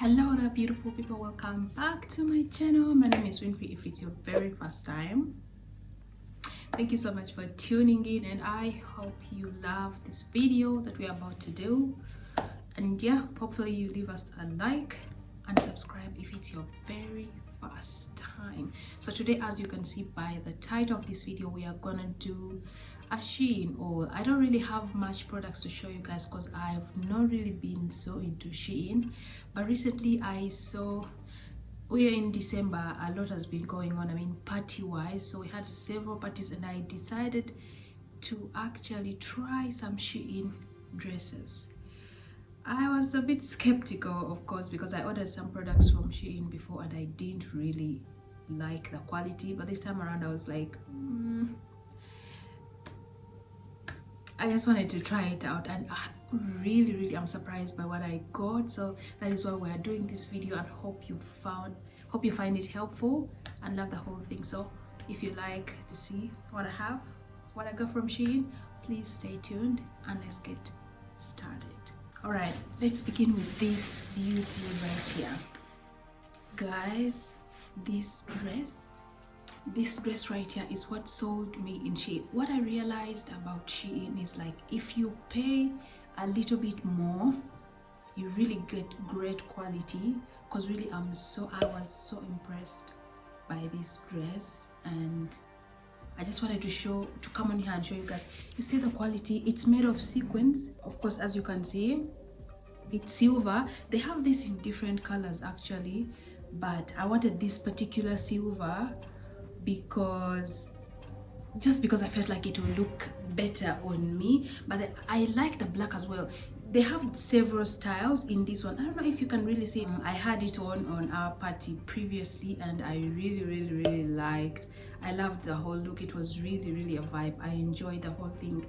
Hello there beautiful people, welcome back to my channel. My name is Winfrey. If it's your very first time, thank you so much for tuning in, and I hope you love this video that we're about to do. And yeah, hopefully you leave us a like and subscribe if it's your very first time. So today, as you can see by the title of this video, we are gonna do a SHEIN haul. I don't really have much products to show you guys because I've not really been so into SHEIN, but recently I saw, we are in December, a lot has been going on, I mean party wise, so we had several parties and I decided to actually try some SHEIN dresses. I was a bit skeptical, of course, because I ordered some products from SHEIN before and I didn't really like the quality, but this time around I was like, I just wanted to try it out, and really I'm surprised by what I got. So that is why we're doing this video, and hope you find it helpful and love the whole thing. So if you like to see what I got from SHEIN, please stay tuned and let's get started. All right, let's begin with this beauty right here, guys. This dress right here is what sold me in SHEIN. What I realized about SHEIN is, like, if you pay a little bit more, you really get great quality. Because really I was so impressed by this dress, and I just wanted to come on here and show you guys. You see the quality, it's made of sequins, of course, as you can see. It's silver. They have this in different colors actually, but I wanted this particular silver because I felt like it would look better on me. But I like the black as well. They have several styles in this one. I don't know if you can really see. I had it on our party previously and I really liked. I loved the whole look. It was really a vibe. I enjoyed the whole thing,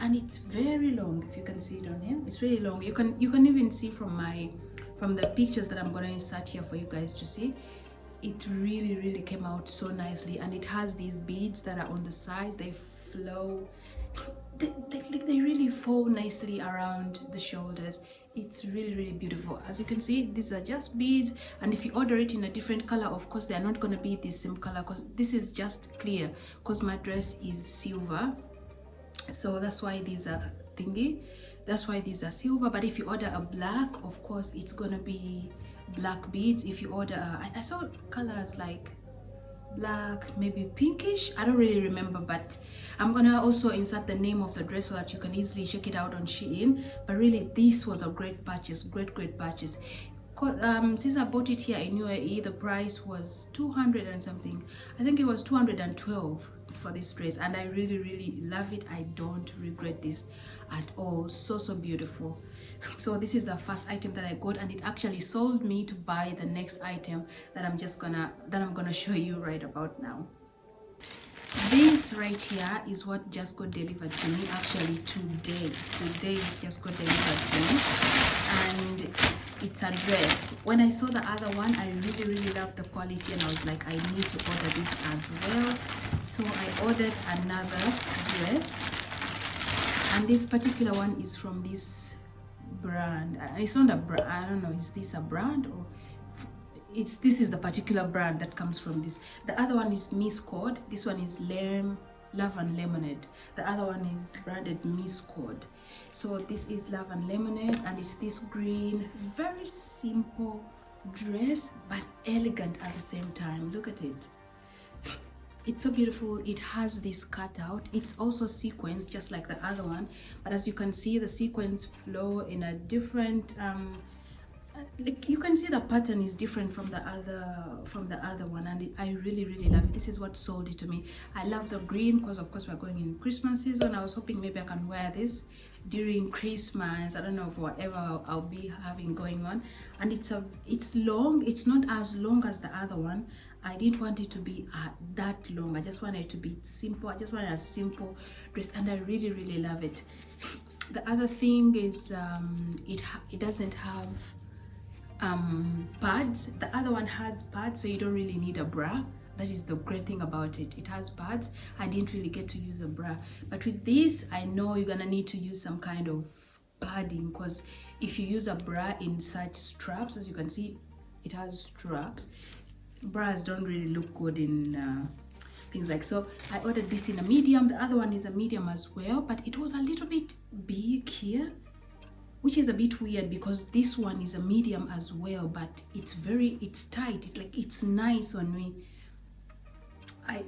and it's very long. If you can see it on here, it's really long. You can even see from the pictures that I'm gonna insert here for you guys to see. It really came out so nicely, and it has these beads that are on the sides. They flow, they really fall nicely around the shoulders. It's really beautiful. As you can see, these are just beads, and if you order it in a different color, of course they are not going to be the same color, because this is just clear, because my dress is silver, so that's why these are silver. But if you order a black, of course it's gonna be black beads. If you order I saw colors like black, maybe pinkish, I don't really remember, but I'm gonna also insert the name of the dress so that you can easily check it out on SHEIN. But really, this was a great purchase, great purchase. Since I bought it here in UAE, the price was 200 and something. I think it was 212 for this dress, and I really love it. I don't regret this at all. So beautiful. So this is the first item that I got, and it actually sold me to buy the next item that I'm gonna show you right about now. This right here is what just got delivered to me actually today. It's just got delivered to me, and it's a dress. When I saw the other one, I really loved the quality, and I was like, I need to order this as well. So I ordered another dress, and this particular one is from this brand. It's not a brand, I don't know, is this a brand or this is the particular brand that comes from this. The other one is Miss Code. This one is Love and Lemonade. The other one is branded Miss Code. So this is Love and Lemonade, and it's this green, very simple dress but elegant at the same time. Look at it. It's so beautiful. It has this cutout. It's also sequins just like the other one, but as you can see, the sequins flow in a different like, you can see the pattern is different from the other one, and I really love it. This is what sold it to me. I love the green because of course we're going in Christmas season. I was hoping maybe I can wear this during Christmas, I don't know, for whatever I'll be having going on. And it's long. It's not as long as the other one. I didn't want it to be that long. I just wanted it to be simple. I just wanted a simple dress, and I really love it. The other thing is it doesn't have pads. The other one has pads, so you don't really need a bra. That is the great thing about it. It has pads. I didn't really get to use a bra, but with this I know you're gonna need to use some kind of padding, because if you use a bra in such straps, as you can see it has straps, bras don't really look good in things like so. I ordered this in a medium, the other one is a medium as well, but it was a little bit big here, which is a bit weird because this one is a medium as well, but it's tight, it's like, it's nice on me. I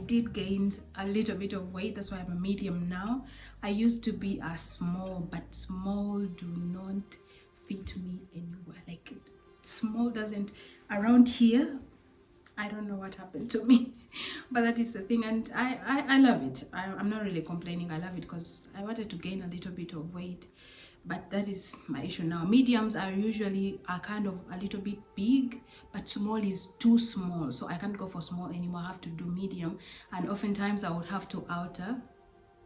did gain a little bit of weight, that's why I'm a medium now. I used to be a small, but small do not fit me anywhere. Like, small doesn't, around here, I don't know what happened to me, but that is the thing, and I love it. I'm not really complaining. I love it because I wanted to gain a little bit of weight, but that is my issue now. Mediums are usually kind of a little bit big, but small is too small, so I can't go for small anymore. I have to do medium, and oftentimes I would have to alter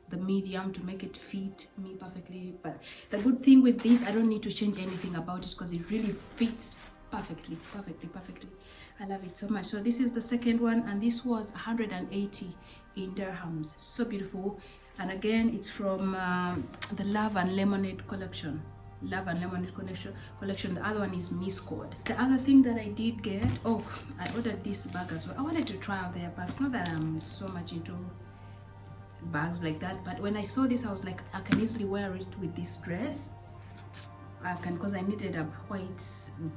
the medium to make it fit me perfectly. But the good thing with this, I don't need to change anything about it because it really fits perfectly. I love it so much. So this is the second one, and this was 180 in dirhams. So beautiful. And again, it's from the Love and Lemonade collection. The other one is Miss Code. The other thing that I did get, oh, I ordered this bag as well. I wanted to try out their bags. Not that I'm so much into bags like that, but when I saw this, I was like, I can easily wear it with this dress. I can, because I needed a white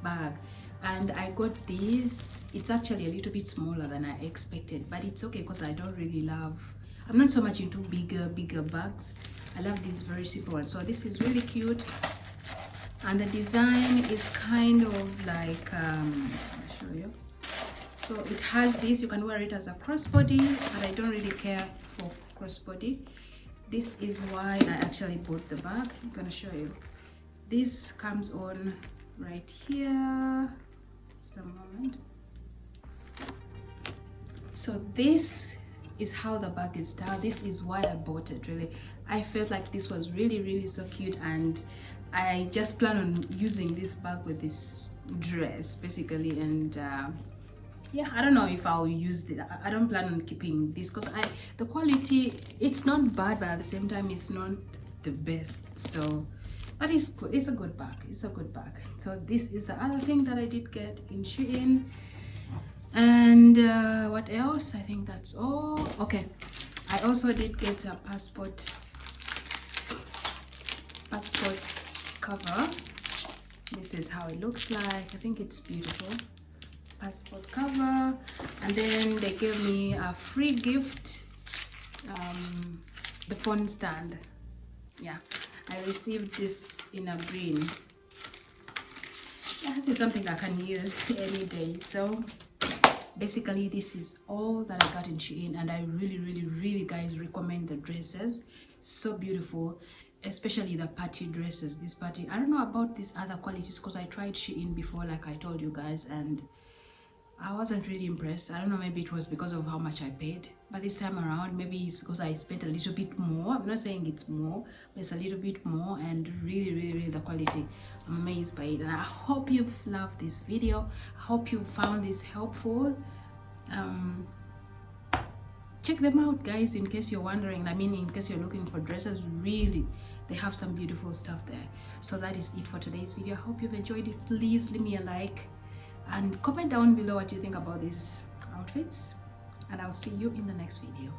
bag, and I got this. It's actually a little bit smaller than I expected, but it's okay because I don't really love, I'm not so much into bigger bags. I love this very simple one. So this is really cute, and the design is kind of like I'll show you. So it has this, you can wear it as a crossbody, but I don't really care for crossbody. This is why I actually bought the bag. I'm gonna show you. This comes on right here. Just a moment. So this is how the bag is styled. This is why I bought it. Really, I felt like this was really so cute, and I just plan on using this bag with this dress basically. And yeah, I don't know if I'll use it. I don't plan on keeping this because the quality, it's not bad, but at the same time it's not the best. So, but it's good. It's a good bag. It's a good bag. So this is the other thing that I did get in SHEIN. And what else? I think that's all. Okay, I also did get a passport cover. This is how it looks like. I think it's beautiful. Passport cover. And then they gave me a free gift, the phone stand. Yeah, I received this in a green. Yeah, this is something I can use any day. So basically this is all that I got in SHEIN, and I really guys recommend the dresses. So beautiful, especially the party dresses. This party, I don't know about these other qualities because I tried SHEIN before, like I told you guys, and I wasn't really impressed. I don't know, maybe it was because of how much I paid, but this time around maybe it's because I spent a little bit more. I'm not saying it's more, but it's a little bit more, and really the quality, I'm amazed by it. And I hope you've loved this video. I hope you found this helpful. Check them out, guys, in case you're wondering. I mean, in case you're looking for dresses, really they have some beautiful stuff there. So that is it for today's video. I hope you've enjoyed it. Please leave me a like and comment down below what you think about these outfits, and I'll see you in the next video.